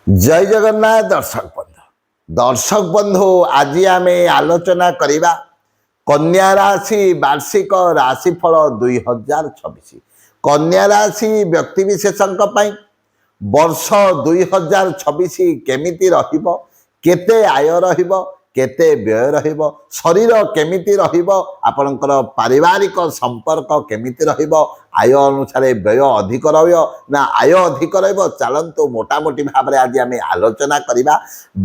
जय जगन्नाथ दर्शक बंधु आज आम आलोचना करवा कन्या राशि वार्षिक राशिफल 2026 कन्या राशि व्यक्तिविशेषक वर्ष 2026 केमिति रहिबो केते आय रहिबो केते व्यय रहिबो शरीर केमिति रहिबो आपणकर पारिवारिक संपर्क केमिति रहिबो आय अनुसार व्यय अधिक रहिबो ना आय अधिक रहिबो चलंतु मोटामोटी भाव में आज आम आलोचना करवा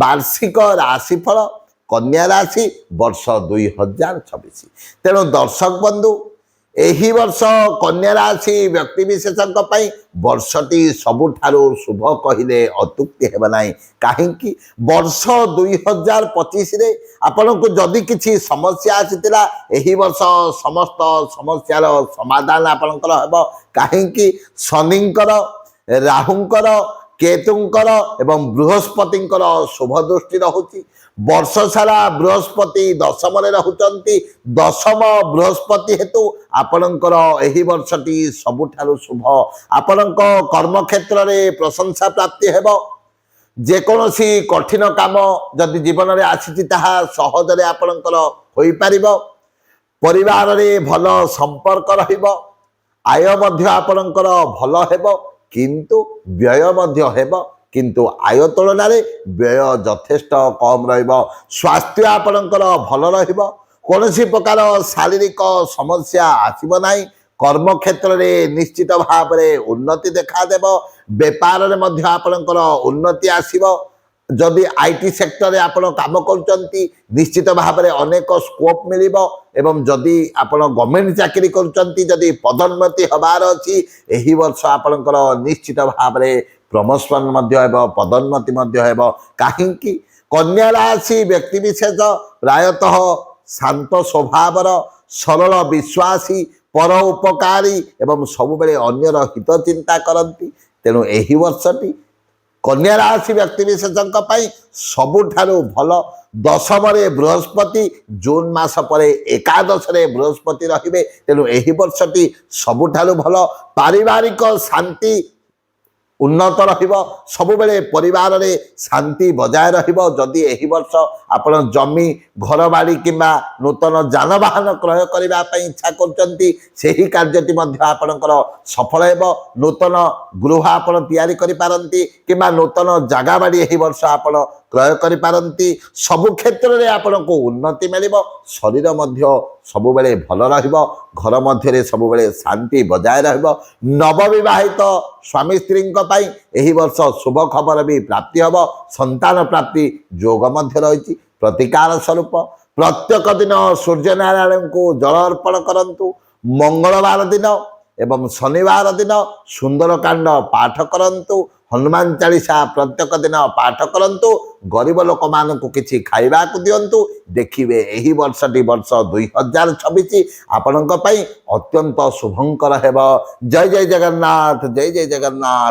वार्षिक राशिफल कन्या राशि वर्ष 2026 तेणु दर्शक बंधु एही वर्ष कन्या राशि व्यक्तिविशेषक वर्षटी सबुठारु शुभ कहिले अत्युक्ति हेब नाही काहेकि वर्ष 2025 रे आपन को जदि किछि समस्या आसीतिला एही वर्ष समस्त समस्यार समाधान आपनकर हेब काहेकि शनिंकर राहुंकर केतुंकर एवं बृहस्पतिंकर शुभ दृष्टि रहुची वर्ष सारा बृहस्पति दशम रहुचंती दशम बृहस्पति हेतु आपणकर एही वर्षटी सबुठारु शुभ आपणक कर्म क्षेत्र में प्रशंसा प्राप्ति हेब जेकोसी कठिन काम जदि जीवन में आसी ताहा सहजरे आपणकर होई पारिबो परिवार रे भल संपर्क रहिबो आय मध्य आपणकर भल हेबो किंतु व्यय मध्य हेबो किंतु आय तुलन व्यय यथेष्ट कम स्वास्थ्य आपणकर भल रोसी प्रकार शारीरिक समस्या आसब ना कर्म क्षेत्र में निश्चित भाव में उन्नति देखादेव बेपार में आपणकर उन्नति आसब जदि आईटी सेक्टर में आपण काम कर निश्चित भाव में अनेक स्कोप मिल एवं जदि आपण गवर्नमेंट चाकरी करी पदोन्नति हबार अच्छी यही वर्ष आपणकर निश्चित भाव में प्रमोशन पदोन्नति कहीं कन्या राशि व्यक्तिविशेष प्रायतः शांत स्वभावर सरल विश्वासी पर उपकारी एवं सब बेले अन्यर हित चिंता करती तेणु यही वर्षटी कन्या राशि व्यक्तिविशेषक सबुठारु भल दशम बृहस्पति जून मास पर एकादश बृहस्पति रहिबे तेणु यही वर्षटी सबुठारु भल पारिवारिक शांति उन्नत सब बेले परिवार रे शांति बजाय रदि यही वर्ष आपण जमी घर बाड़ी किंबा नूतन जानवाहन क्रय करने इच्छा कर कार्यटी आपणकर सफल हो नूतन गृह आपण तैयारी करिपारंती किंबा नूतन जगह बाड़ी यही वर्ष आपण क्रय करिपारंती सबु क्षेत्र में आपण को उन्नति मिल शरीर मध्य सब बेले भल घर मध्य सब बेले शांति बजाय नवविवाहित स्वामी स्त्री यही वर्ष शुभ खबर भी प्राप्ति हम संतान प्राप्ति योग मध्य रही प्रतिकार स्वरूप प्रत्येक दिन सूर्य नारायण को जल अर्पण करंतु मंगलवार दिन एवं शनिवार दिन सुंदरकांड पाठ करंतु हनुमान चालीसा प्रत्येक दिन पाठ करंतु गरीब लोक मान को किछि खाइबा को दियंतु देखिबे एही वर्षटी वर्ष 2026 आपनक पई अत्यंत शुभंकर हेबो जय जय जगन्नाथ जय जय जगन्नाथ।